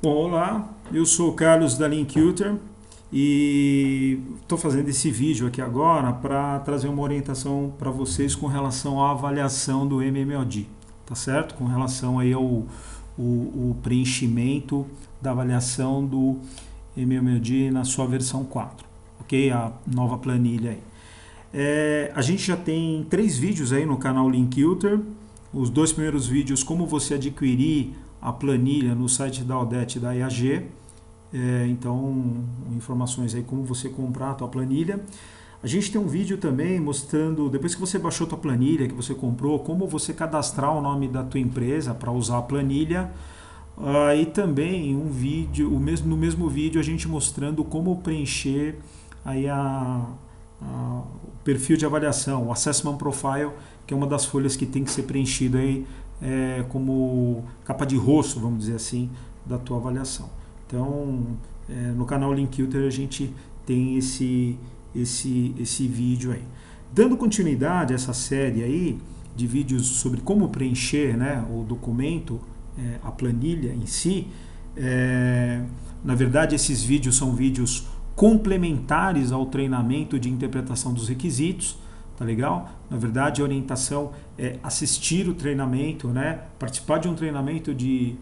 Bom, olá, eu sou o Carlos da Linkuter e estou fazendo esse vídeo aqui agora para trazer uma orientação para vocês com relação à avaliação do MMOD, tá certo? Com relação aí ao preenchimento da avaliação do MMOD na sua versão 4, ok? A nova planilha aí. A gente já tem 3 vídeos aí no canal Linkuter. Os 2 primeiros vídeos, como você adquirir a planilha no site da Odete e da IAG. Então, informações aí como você comprar a tua planilha. A gente tem um vídeo também mostrando, depois que você baixou a tua planilha, que você comprou, como você cadastrar o nome da tua empresa para usar a planilha. E também um vídeo, no mesmo vídeo, a gente mostrando como preencher aí o perfil de avaliação, o Assessment Profile, que é uma das folhas que tem que ser preenchido aí como capa de rosto, vamos dizer assim, da tua avaliação. Então, no canal Linkuter a gente tem esse vídeo aí. Dando continuidade a essa série aí de vídeos sobre como preencher, né, o documento, a planilha em si, na verdade esses vídeos são vídeos complementares ao treinamento de interpretação dos requisitos, tá legal? Na verdade, a orientação é assistir o treinamento, né? Participar de um treinamento de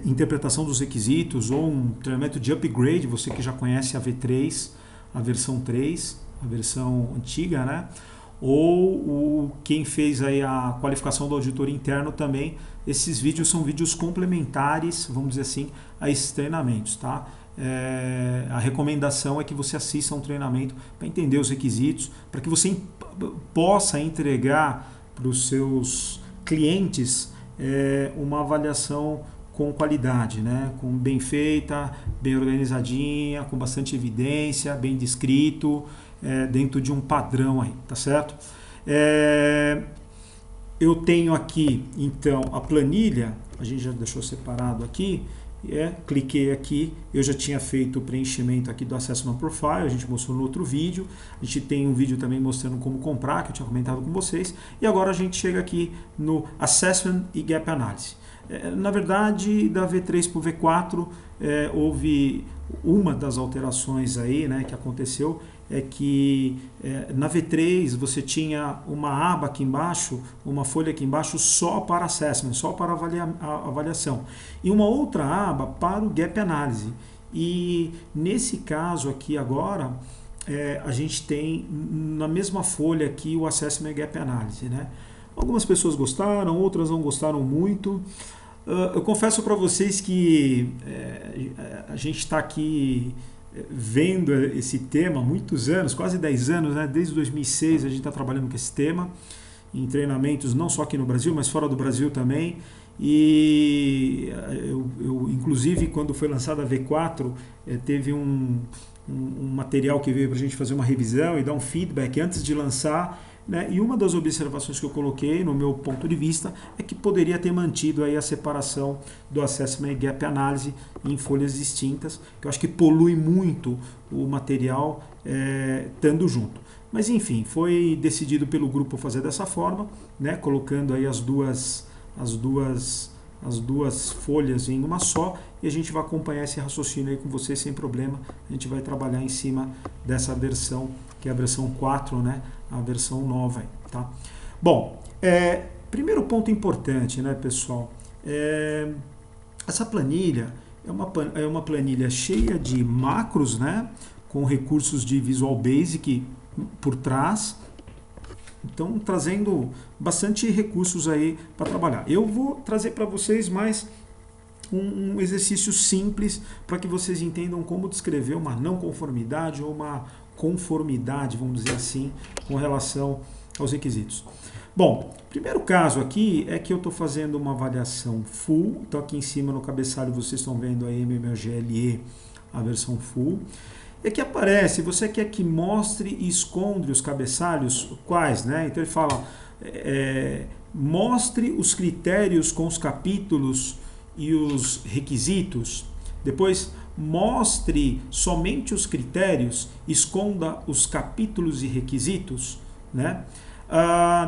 interpretação dos requisitos ou um treinamento de upgrade, você que já conhece a V3, a versão 3, a versão antiga, né? Ou quem fez aí a qualificação do auditor interno também. Esses vídeos são vídeos complementares, vamos dizer assim, a esses treinamentos, tá? A recomendação é que você assista a um treinamento para entender os requisitos, para que você possa entregar para os seus clientes uma avaliação com qualidade, né? Com bem feita, bem organizadinha, com bastante evidência, bem descrito, dentro de um padrão aí, tá certo? Eu tenho aqui então a planilha, a gente já deixou separado aqui. Cliquei aqui, eu já tinha feito o preenchimento aqui do Assessment Profile, a gente mostrou no outro vídeo, a gente tem um vídeo também mostrando como comprar, que eu tinha comentado com vocês, e agora a gente chega aqui no Assessment e Gap Analysis. Na verdade, da V3 para o V4, houve uma das alterações aí, né, que aconteceu, é que na V3 você tinha uma aba aqui embaixo, uma folha aqui embaixo só para assessment, só para avaliação, e uma outra aba para o gap analysis. E nesse caso aqui agora, a gente tem na mesma folha aqui o assessment e gap analysis, né? Algumas pessoas gostaram, outras não gostaram muito. Eu confesso para vocês que a gente está aqui vendo esse tema há muitos anos, quase 10 anos, né? Desde 2006 a gente está trabalhando com esse tema, em treinamentos não só aqui no Brasil, mas fora do Brasil também. E eu inclusive, quando foi lançada a V4, teve um material que veio para a gente fazer uma revisão e dar um feedback antes de lançar, né? E uma das observações que eu coloquei, no meu ponto de vista, é que poderia ter mantido aí a separação do Assessment e Gap Analysis em folhas distintas, que eu acho que polui muito o material estando junto. Mas enfim, foi decidido pelo grupo fazer dessa forma, né? Colocando aí as duas folhas em uma só, e a gente vai acompanhar esse raciocínio aí com vocês sem problema. A gente vai trabalhar em cima dessa versão, que é a versão 4, né? A versão nova aí, tá? Bom, primeiro ponto importante, né, pessoal? Essa planilha é uma planilha cheia de macros, né? Com recursos de Visual Basic por trás. Então, trazendo bastante recursos aí para trabalhar. Eu vou trazer para vocês mais um exercício simples para que vocês entendam como descrever uma não conformidade ou uma conformidade, vamos dizer assim, com relação aos requisitos. Bom, primeiro caso aqui é que eu estou fazendo uma avaliação full. Então, aqui em cima no cabeçalho vocês estão vendo a MMOGLE, a versão full. E aqui aparece, você quer que mostre e esconde os cabeçalhos, quais, né? Então ele fala, mostre os critérios com os capítulos e os requisitos. Depois, mostre somente os critérios, esconda os capítulos e requisitos, né?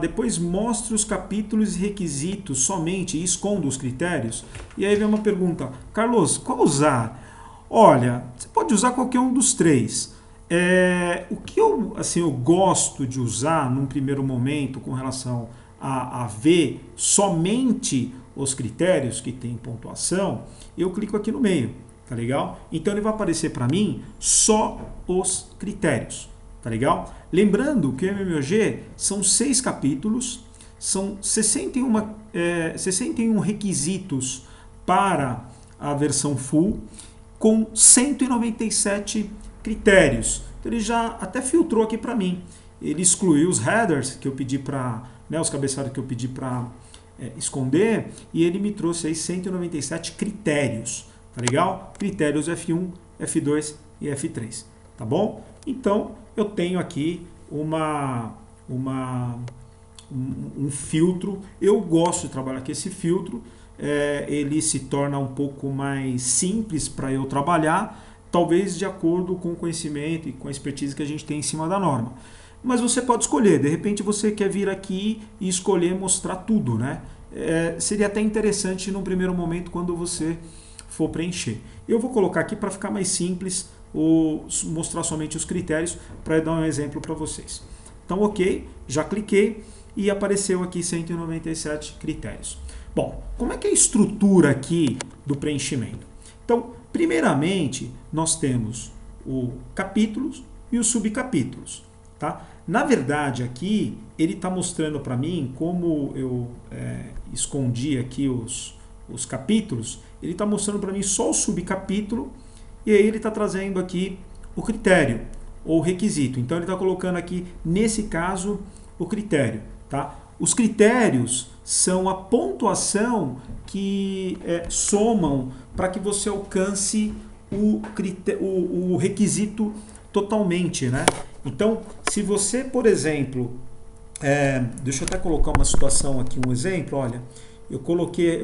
Depois mostre os capítulos e requisitos somente e esconda os critérios. E aí vem uma pergunta, Carlos, qual usar? Olha, você pode usar qualquer um dos três. O que eu gosto de usar num primeiro momento com relação a ver somente os critérios que tem pontuação, eu clico aqui no meio, tá legal? Então ele vai aparecer para mim só os critérios, tá legal? Lembrando que o MMOG são 6 capítulos, são 61 requisitos para a versão full, com 197 critérios. Então ele já até filtrou aqui para mim. Ele excluiu os headers que eu pedi para, os cabeçalhos que eu pedi para esconder, e ele me trouxe aí 197 critérios, tá legal? Critérios F1, F2 e F3, tá bom? Então eu tenho aqui um filtro. Eu gosto de trabalhar com esse filtro. Ele se torna um pouco mais simples para eu trabalhar, talvez de acordo com o conhecimento e com a expertise que a gente tem em cima da norma. Mas você pode escolher, de repente você quer vir aqui e escolher mostrar tudo, né? Seria até interessante no primeiro momento quando você for preencher. Eu vou colocar aqui para ficar mais simples, mostrar somente os critérios, para dar um exemplo para vocês. Então, ok, já cliquei e apareceu aqui 197 critérios. Bom, como é que é a estrutura aqui do preenchimento? Então, primeiramente, nós temos o capítulos e os subcapítulos, tá? Na verdade, aqui, ele está mostrando para mim, como eu escondi aqui os capítulos, ele está mostrando para mim só o subcapítulo, e aí ele está trazendo aqui o critério, ou requisito. Então, ele está colocando aqui, nesse caso, o critério, tá? Os critérios são a pontuação que somam para que você alcance o requisito totalmente, né? Então, se você, por exemplo, deixa eu até colocar uma situação aqui, um exemplo, olha, eu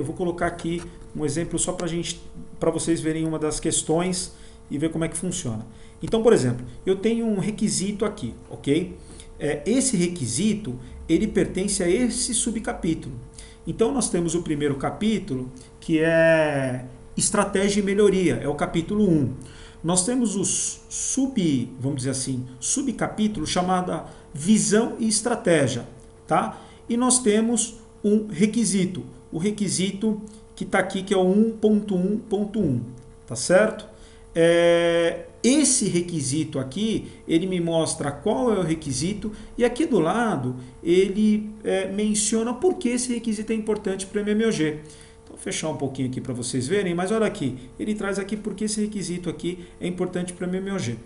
vou colocar aqui um exemplo só para vocês verem uma das questões e ver como é que funciona. Então, por exemplo, eu tenho um requisito aqui, ok? Esse requisito, ele pertence a esse subcapítulo. Então, nós temos o primeiro capítulo, que é estratégia e melhoria, é o capítulo 1. Nós temos os vamos dizer assim, subcapítulo chamado visão e estratégia, tá? E nós temos um requisito, o requisito que está aqui, que é o 1.1.1, tá certo? Esse requisito aqui, ele me mostra qual é o requisito, e aqui do lado ele menciona por que esse requisito é importante para o MMOG. Então, vou fechar um pouquinho aqui para vocês verem, mas olha aqui, ele traz aqui por que esse requisito aqui é importante para o MMOG.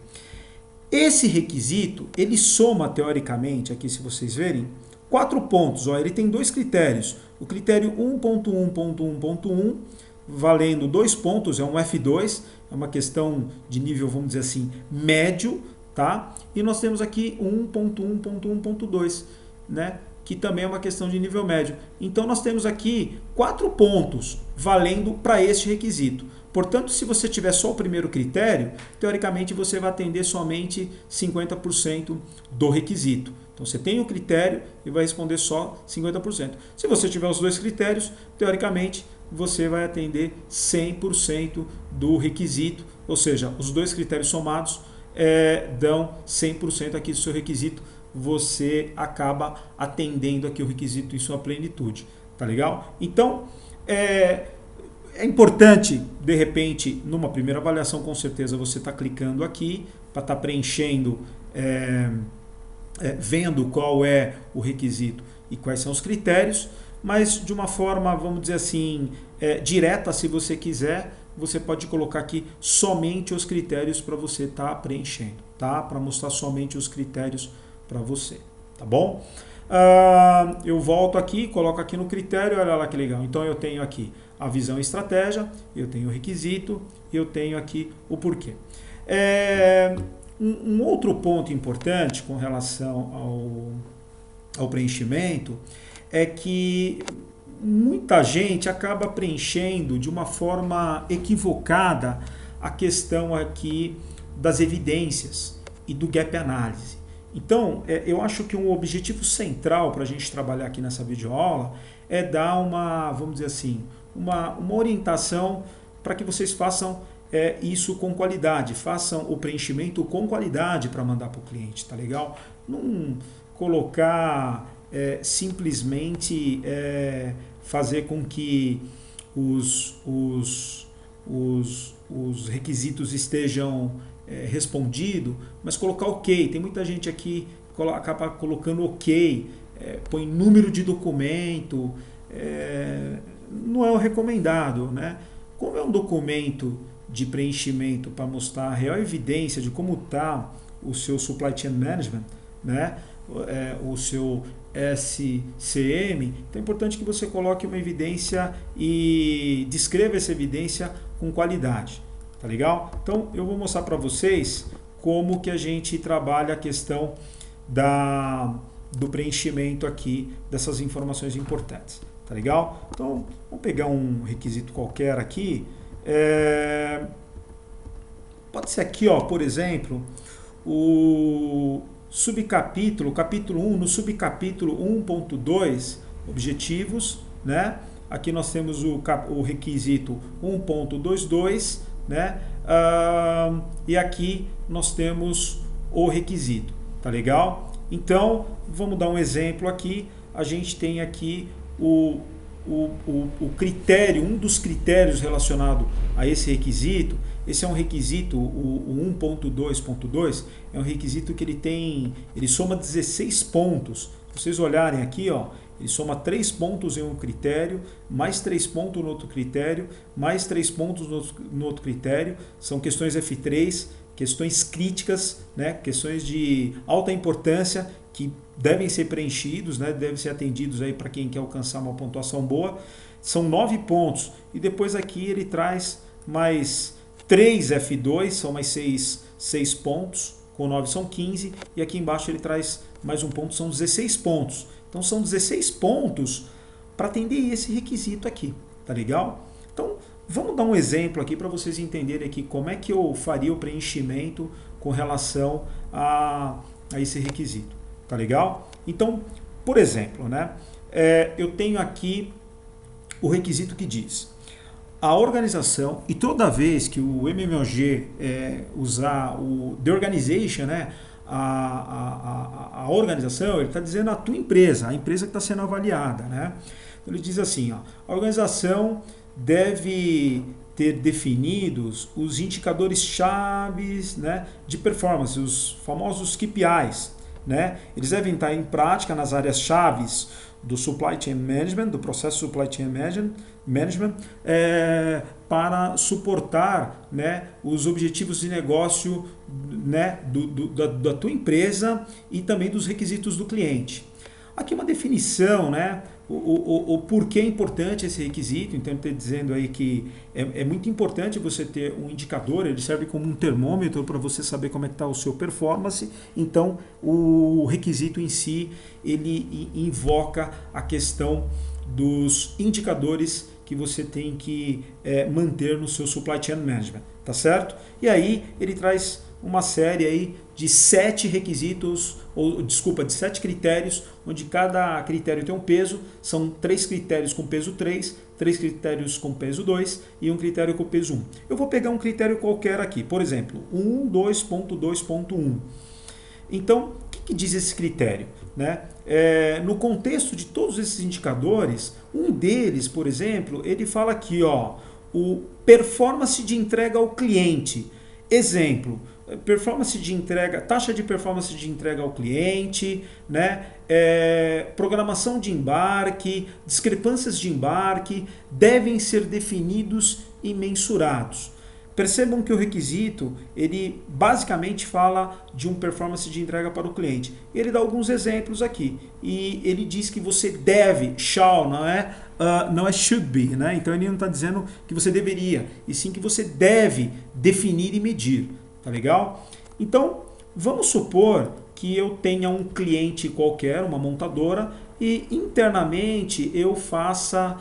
Esse requisito, ele soma teoricamente, aqui se vocês verem, 4 pontos. Ó, ele tem 2 critérios. O critério 1.1.1.1, valendo 2 pontos, é um F2, é uma questão de nível, vamos dizer assim, médio, tá? E nós temos aqui 1.1.1.2, né? Que também é uma questão de nível médio. Então nós temos aqui 4 pontos valendo para este requisito. Portanto, se você tiver só o primeiro critério, teoricamente você vai atender somente 50% do requisito. Então você tem o critério e vai responder só 50%. Se você tiver os 2 critérios, teoricamente você vai atender 100% do requisito, ou seja, os 2 critérios somados dão 100% aqui do seu requisito, você acaba atendendo aqui o requisito em sua plenitude, tá legal? Então, é importante, de repente, numa primeira avaliação, com certeza você está clicando aqui para estar preenchendo, vendo qual é o requisito e quais são os critérios, mas de uma forma, vamos dizer assim, direta, se você quiser, você pode colocar aqui somente os critérios para você estar preenchendo, tá? Para mostrar somente os critérios para você, tá bom? Eu volto aqui, coloco aqui no critério, olha lá que legal. Então eu tenho aqui a visão e estratégia, eu tenho o requisito, eu tenho aqui o porquê. Um outro ponto importante com relação ao preenchimento é que muita gente acaba preenchendo de uma forma equivocada a questão aqui das evidências e do gap analysis. Então, eu acho que um objetivo central para a gente trabalhar aqui nessa videoaula é dar uma, vamos dizer assim, uma orientação para que vocês façam isso com qualidade, façam o preenchimento com qualidade para mandar para o cliente, tá legal? Não colocar simplesmente fazer com que os requisitos estejam respondidos, mas colocar ok. Tem muita gente aqui que acaba colocando ok, põe número de documento, não é o recomendado, né? Como é um documento de preenchimento para mostrar a real evidência de como está o seu Supply Chain Management, né? O seu SCM, então é importante que você coloque uma evidência e descreva essa evidência com qualidade, tá legal? Então eu vou mostrar para vocês como que a gente trabalha a questão do preenchimento aqui dessas informações importantes, tá legal? Então vamos pegar um requisito qualquer aqui, pode ser aqui, ó, por exemplo, o subcapítulo, capítulo 1, no subcapítulo 1.2, objetivos, né? Aqui nós temos o requisito 1.22, né? E aqui nós temos o requisito, tá legal? Então, vamos dar um exemplo aqui. A gente tem aqui o critério, um dos critérios relacionado a esse requisito. Esse é um requisito, o 1.2.2, é um requisito que ele soma 16 pontos. Se vocês olharem aqui, ó, ele soma 3 pontos em um critério, mais 3 pontos no outro critério, mais 3 pontos no outro critério. São questões F3, questões críticas, né, questões de alta importância que devem ser preenchidos, né, devem ser atendidos aí para quem quer alcançar uma pontuação boa. São 9 pontos e depois aqui ele traz mais 3 F2, são mais 6 pontos, com 9 são 15, e aqui embaixo ele traz mais um ponto, são 16 pontos. Então são 16 pontos para atender esse requisito aqui, tá legal? Então vamos dar um exemplo aqui para vocês entenderem aqui como é que eu faria o preenchimento com relação a esse requisito, tá legal? Então, por exemplo, né, eu tenho aqui o requisito que diz: a organização, e toda vez que o MMOG usar o The Organization, né, a organização, ele está dizendo a tua empresa, a empresa que está sendo avaliada, né? Ele diz assim, ó, a organização deve ter definidos os indicadores chaves, né, de performance, os famosos KPIs, né? Eles devem estar em prática nas áreas chaves do Supply Chain Management, do processo Supply Chain Management, para suportar, né, os objetivos de negócio, né, da tua empresa e também dos requisitos do cliente. Aqui uma definição, né, o porquê é importante esse requisito. Então ele está dizendo aí que é muito importante você ter um indicador, ele serve como um termômetro para você saber como é que está o seu performance. Então o requisito em si, ele invoca a questão dos indicadores que você tem que manter no seu Supply Chain Management, tá certo? E aí ele traz uma série aí de 7 requisitos, de 7 critérios, onde cada critério tem um peso. São 3 critérios com peso 3, 3 critérios com peso 2 e um critério com peso 1. Eu vou pegar um critério qualquer aqui, por exemplo, 1.2.2.1. Então, o que diz esse critério, né? No contexto de todos esses indicadores, um deles, por exemplo, ele fala aqui, ó, o performance de entrega ao cliente. Exemplo, performance de entrega, taxa de performance de entrega ao cliente, né? Programação de embarque, discrepâncias de embarque devem ser definidos e mensurados. Percebam que o requisito, ele basicamente fala de um performance de entrega para o cliente. Ele dá alguns exemplos aqui e ele diz que você deve, shall, não é should be, né? Então ele não está dizendo que você deveria, e sim que você deve definir e medir, tá legal? Então vamos supor que eu tenha um cliente qualquer, uma montadora, e internamente eu faça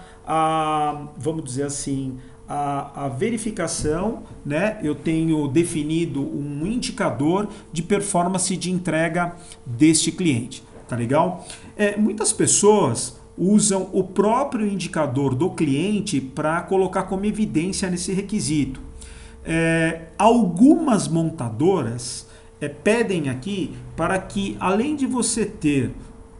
vamos dizer assim, a verificação, né? Eu tenho definido um indicador de performance de entrega deste cliente, tá legal? Muitas pessoas usam o próprio indicador do cliente para colocar como evidência nesse requisito. Algumas montadoras pedem aqui para que, além de você ter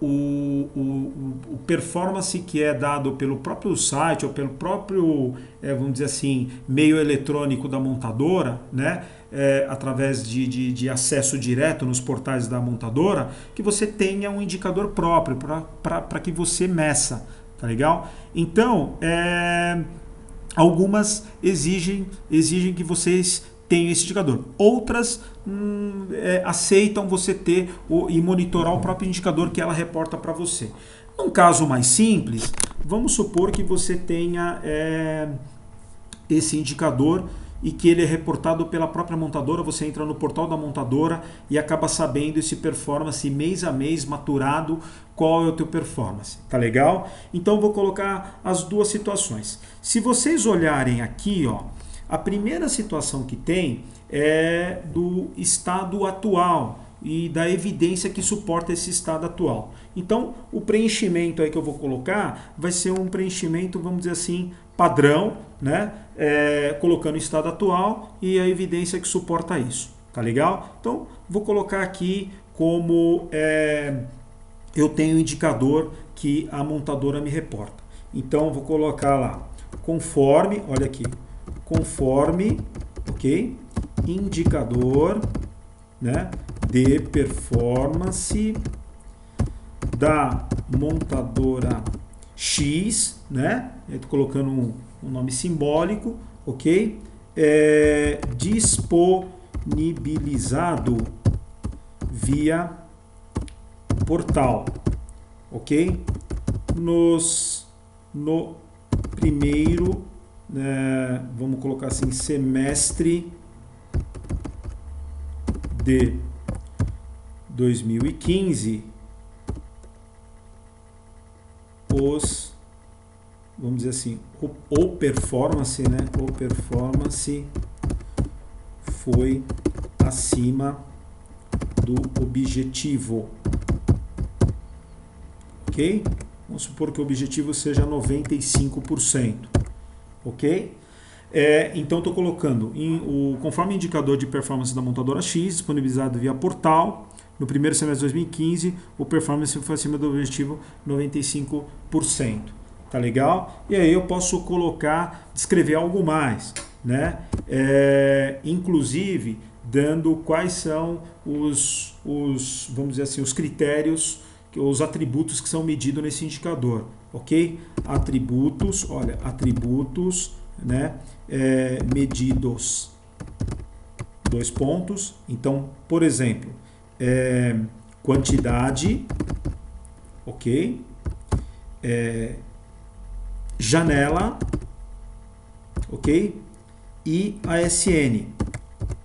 o performance que é dado pelo próprio site ou pelo próprio, vamos dizer assim, meio eletrônico da montadora, né? Através de acesso direto nos portais da montadora, que você tenha um indicador próprio para que você meça, tá legal? Então, algumas exigem que vocês tenham esse indicador. Outras aceitam você ter e monitorar o próprio indicador que ela reporta para você. Num caso mais simples, vamos supor que você tenha esse indicador e que ele é reportado pela própria montadora. Você entra no portal da montadora e acaba sabendo esse performance mês a mês maturado, qual é o teu performance, tá legal? Então vou colocar as duas situações. Se vocês olharem aqui, ó, a primeira situação que tem é do estado atual e da evidência que suporta esse estado atual. Então, o preenchimento aí que eu vou colocar vai ser um preenchimento, vamos dizer assim, padrão, né? Colocando o estado atual e a evidência que suporta isso, tá legal? Então, vou colocar aqui como eu tenho um indicador que a montadora me reporta. Então, vou colocar lá, conforme, olha aqui, conforme, ok? Indicador, né, de performance da montadora X, né? Estou colocando um nome simbólico, ok? Disponibilizado via portal, ok? No primeiro, vamos colocar assim, semestre de 2015, vamos dizer assim, o performance, né? O performance foi acima do objetivo, ok? Vamos supor que o objetivo seja 95%, ok? Então estou colocando conforme indicador de performance da montadora X, disponibilizado via portal, no primeiro semestre de 2015, o performance foi acima do objetivo 95%. Tá legal? E aí eu posso colocar, descrever algo mais, né? Inclusive dando quais são vamos dizer assim, os critérios, os atributos que são medidos nesse indicador, ok? Atributos, olha, atributos, né? Medidos, 2 pontos. Então, por exemplo, quantidade, ok? Janela, ok? E ASN,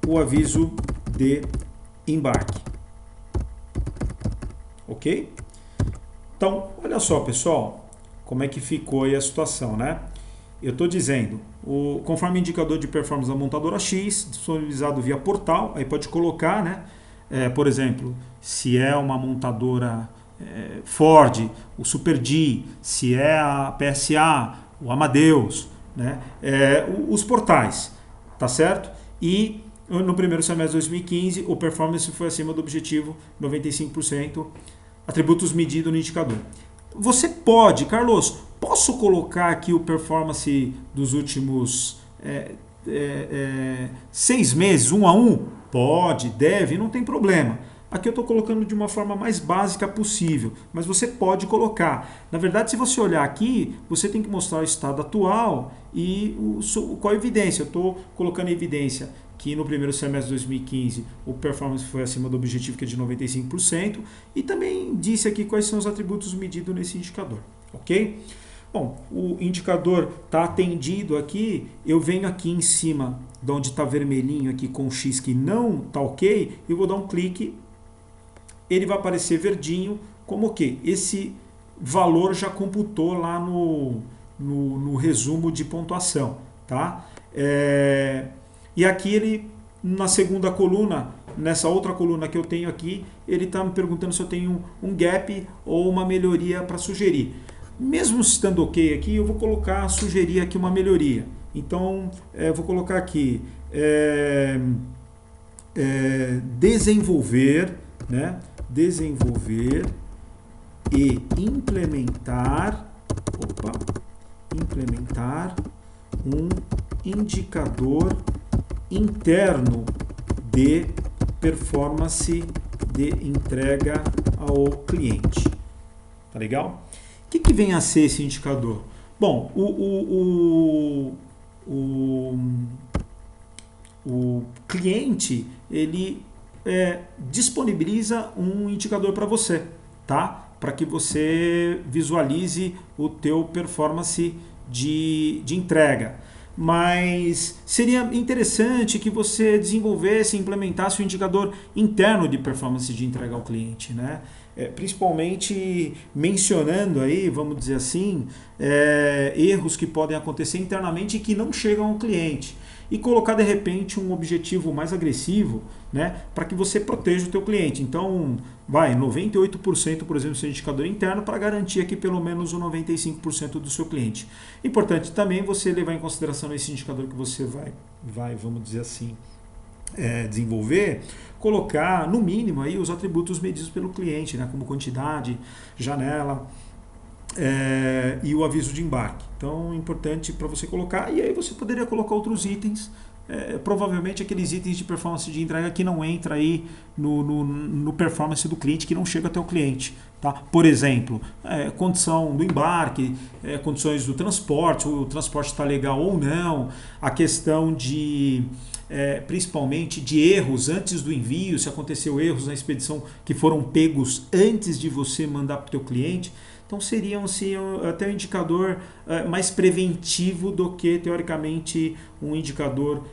o aviso de embarque, ok? Então, olha só, pessoal, como é que ficou aí a situação, né? Eu estou dizendo, conforme indicador de performance da montadora X, disponibilizado via portal, aí pode colocar, né? Por exemplo, se é uma montadora Ford, o Super D, se é a PSA, o Amadeus, né? Os portais, tá certo? E no primeiro semestre de 2015, o performance foi acima do objetivo, 95%, atributos medidos no indicador. Você pode, Carlos, posso colocar aqui o performance dos últimos 6 meses, 1 a 1? Pode, deve, não tem problema. Aqui eu estou colocando de uma forma mais básica possível, mas você pode colocar. Na verdade, se você olhar aqui, você tem que mostrar o estado atual e qual a evidência. Eu estou colocando a evidência que no primeiro semestre de 2015 o performance foi acima do objetivo, que é de 95%, e também disse aqui quais são os atributos medidos nesse indicador, ok? Bom, o indicador está atendido aqui, eu venho aqui em cima, de onde está vermelhinho aqui com o X que não está ok, eu vou dar um clique, ele vai aparecer verdinho, como que esse valor já computou lá no resumo de pontuação, tá? E aqui ele, na segunda coluna, nessa outra coluna que eu tenho aqui, ele está me perguntando se eu tenho um gap ou uma melhoria para sugerir. Mesmo estando ok aqui, eu vou colocar, sugerir aqui uma melhoria. Então, eu vou colocar aqui, desenvolver, né? Desenvolver e implementar um indicador interno de performance de entrega ao cliente. Tá legal? O que vem a ser esse indicador? Bom, o cliente, ele disponibiliza um indicador para você, tá? Para que você visualize o teu performance de entrega. Mas seria interessante que você desenvolvesse e implementasse o indicador interno de performance de entrega ao cliente, né? Principalmente mencionando aí, vamos dizer assim, erros que podem acontecer internamente e que não chegam ao cliente. E colocar de repente um objetivo mais agressivo, né, para que você proteja o teu cliente. Então, 98%, por exemplo, seu indicador interno, para garantir aqui pelo menos o 95% do seu cliente. Importante também você levar em consideração esse indicador que você vai vamos dizer assim, desenvolver, colocar no mínimo aí os atributos medidos pelo cliente, né, como quantidade, janela, e o aviso de embarque. Então, é importante para você colocar, e aí você poderia colocar outros itens, provavelmente aqueles itens de performance de entrega que não entra aí no performance do cliente, que não chega até o cliente. Tá? Por exemplo, condição do embarque, condições do transporte, o transporte está legal ou não, a questão de... principalmente de erros antes do envio, se aconteceu erros na expedição que foram pegos antes de você mandar para o teu cliente. Então seriam assim, até um indicador mais preventivo do que teoricamente um indicador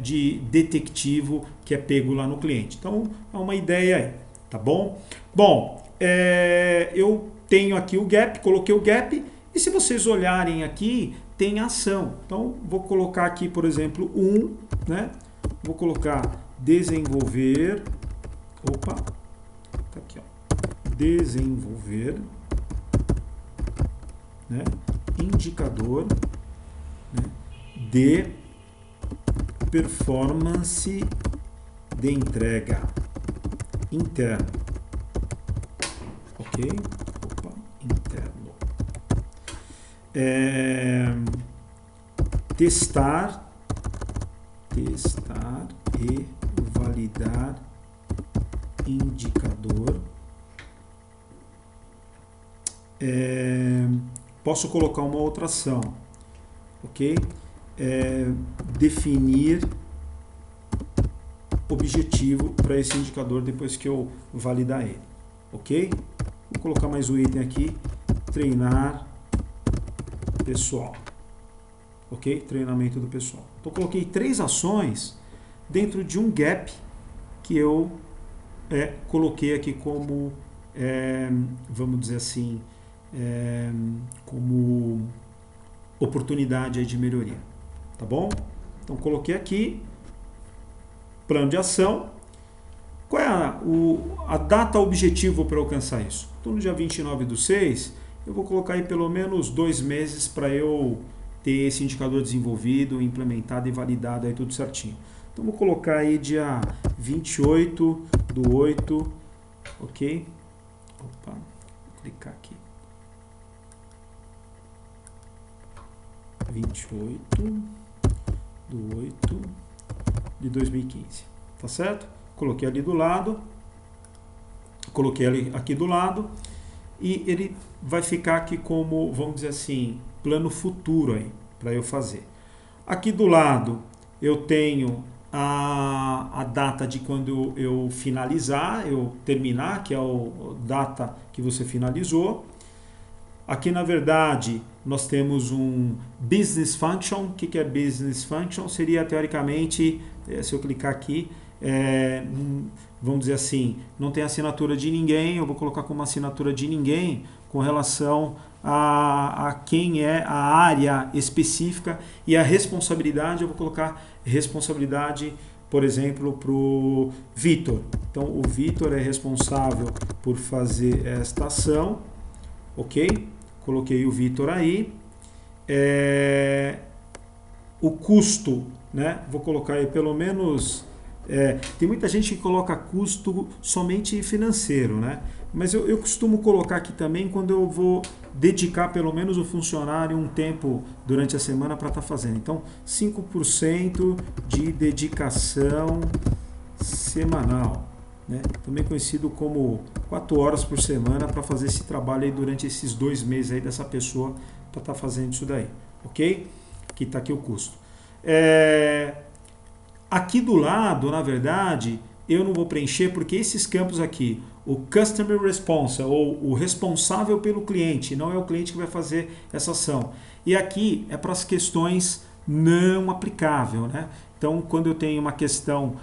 de detectivo que é pego lá no cliente. Então é uma ideia aí, tá bom? Bom, eu tenho aqui o gap, coloquei o gap, e se vocês olharem aqui, tem ação. Então vou colocar aqui, por exemplo, né? Vou colocar desenvolver, tá aqui, ó, desenvolver, né, indicador, né, de performance de entrega interno, ok? Interno. Testar e validar indicador. Posso colocar uma outra ação, ok? Definir objetivo para esse indicador depois que eu validar ele, ok? Vou colocar mais um item aqui, treinar pessoal, ok? Treinamento do pessoal. Então, coloquei 3 ações dentro de um gap que eu coloquei aqui como, vamos dizer assim, como oportunidade aí de melhoria, tá bom? Então coloquei aqui plano de ação. Qual é a data objetivo para alcançar isso? Então no dia 29/6 eu vou colocar aí pelo menos 2 meses para eu ter esse indicador desenvolvido, implementado e validado aí tudo certinho. Então vou colocar aí dia 28/8, ok? Opa, vou clicar aqui. 28/8/2015, tá certo? Coloquei ali do lado, coloquei ali aqui do lado, e ele vai ficar aqui como, vamos dizer assim, plano futuro aí, para eu fazer. Aqui do lado eu tenho a data de quando eu finalizar, eu terminar, que é a data que você finalizou. Aqui, na verdade, nós temos um Business Function. O que é Business Function? Seria, teoricamente, se eu clicar aqui, vamos dizer assim, não tem assinatura de ninguém, eu vou colocar como assinatura de ninguém com relação a quem é a área específica e a responsabilidade. Eu vou colocar responsabilidade, por exemplo, para o Vitor. Então, o Vitor é responsável por fazer esta ação, ok? Coloquei o Vitor aí. O custo, né? Vou colocar aí pelo menos... tem muita gente que coloca custo somente financeiro, né? Mas eu costumo colocar aqui também quando eu vou dedicar pelo menos o funcionário um tempo durante a semana para estar fazendo. Então, 5% de dedicação semanal, né? Também conhecido como 4 horas por semana para fazer esse trabalho aí durante esses 2 meses aí dessa pessoa para estar fazendo isso daí, ok? Aqui está aqui o custo. Aqui do lado, na verdade, eu não vou preencher porque esses campos aqui, o Customer Response, ou o responsável pelo cliente, não é o cliente que vai fazer essa ação. E aqui é para as questões não aplicável, né? Então, quando eu tenho uma questão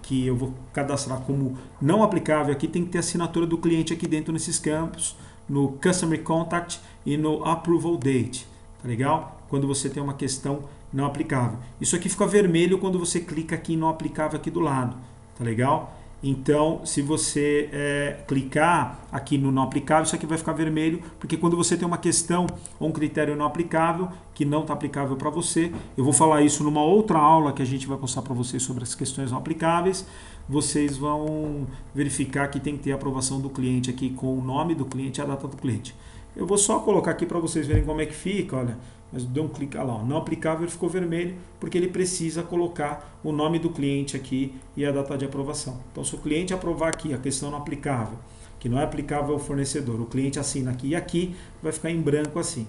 que eu vou cadastrar como não aplicável, aqui tem que ter a assinatura do cliente aqui dentro nesses campos, no Customer Contact e no Approval Date, tá legal? Quando você tem uma questão não aplicável. Isso aqui fica vermelho quando você clica aqui em não aplicável aqui do lado, tá legal? Então, se você clicar aqui no não aplicável, isso aqui vai ficar vermelho, porque quando você tem uma questão ou um critério não aplicável, que não está aplicável para você, eu vou falar isso numa outra aula que a gente vai postar para vocês sobre as questões não aplicáveis, vocês vão verificar que tem que ter a aprovação do cliente aqui com o nome do cliente e a data do cliente. Eu vou só colocar aqui para vocês verem como é que fica, olha. Mas deu um clique, olha lá, ó, não aplicável, ele ficou vermelho, porque ele precisa colocar o nome do cliente aqui e a data de aprovação. Então, se o cliente aprovar aqui a questão não aplicável, que não é aplicável ao fornecedor, o cliente assina aqui e aqui, vai ficar em branco assim.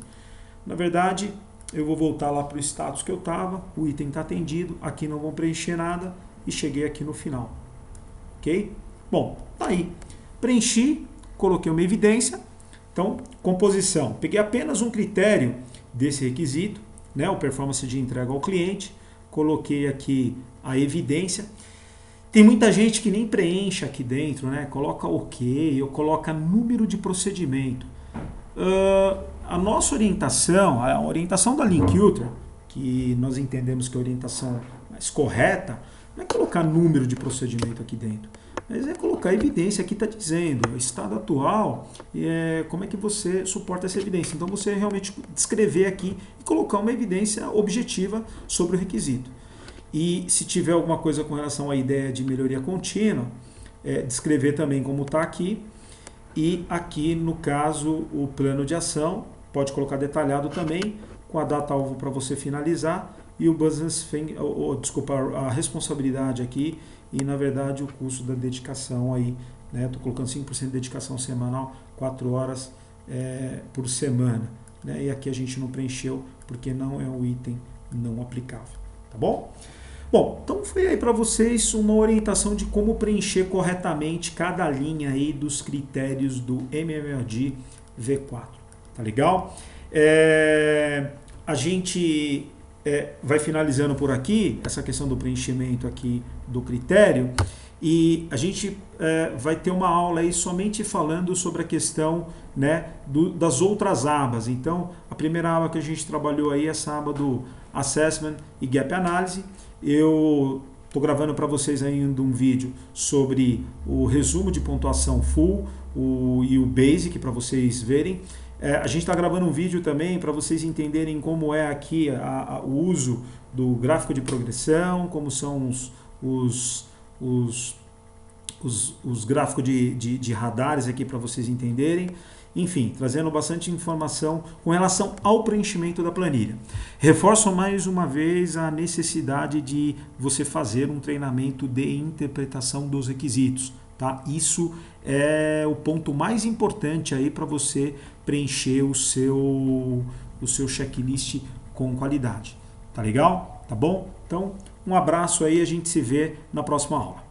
Na verdade, eu vou voltar lá para o status que eu estava, o item está atendido, aqui não vou preencher nada e cheguei aqui no final. Ok? Bom, tá aí. Preenchi, coloquei uma evidência. Então, composição. Peguei apenas um critério desse requisito, né, o performance de entrega ao cliente, coloquei aqui a evidência. Tem muita gente que nem preenche aqui dentro, né, coloca OK, ou coloca número de procedimento. A nossa orientação, a orientação da Linkuter, que nós entendemos que é a orientação mais correta, não é colocar número de procedimento aqui dentro, mas é colocar a evidência que está dizendo, o estado atual, como é que você suporta essa evidência. Então você realmente descrever aqui e colocar uma evidência objetiva sobre o requisito. E se tiver alguma coisa com relação à ideia de melhoria contínua, descrever também como está aqui. E aqui, no caso, o plano de ação, pode colocar detalhado também, com a data-alvo para você finalizar, e o business, desculpa, a responsabilidade aqui, e na verdade o custo da dedicação aí, né? Estou colocando 5% de dedicação semanal, 4 horas por semana, né? E aqui a gente não preencheu, porque não é um item não aplicável, tá bom? Bom, então foi aí para vocês uma orientação de como preencher corretamente cada linha aí dos critérios do MMOD V4, tá legal? A gente vai finalizando por aqui essa questão do preenchimento aqui do critério e a gente vai ter uma aula aí somente falando sobre a questão, né, das outras abas. Então, a primeira aba que a gente trabalhou aí é essa aba do Assessment e Gap Analysis. Eu estou gravando para vocês ainda um vídeo sobre o resumo de pontuação full e o basic para vocês verem. A gente está gravando um vídeo também para vocês entenderem como é aqui o uso do gráfico de progressão, como são os gráficos de radares aqui para vocês entenderem. Enfim, trazendo bastante informação com relação ao preenchimento da planilha. Reforço mais uma vez a necessidade de você fazer um treinamento de interpretação dos requisitos. Tá? Isso é o ponto mais importante aí para você preencher o seu checklist com qualidade. Tá legal? Tá bom? Então, um abraço aí, a gente se vê na próxima aula.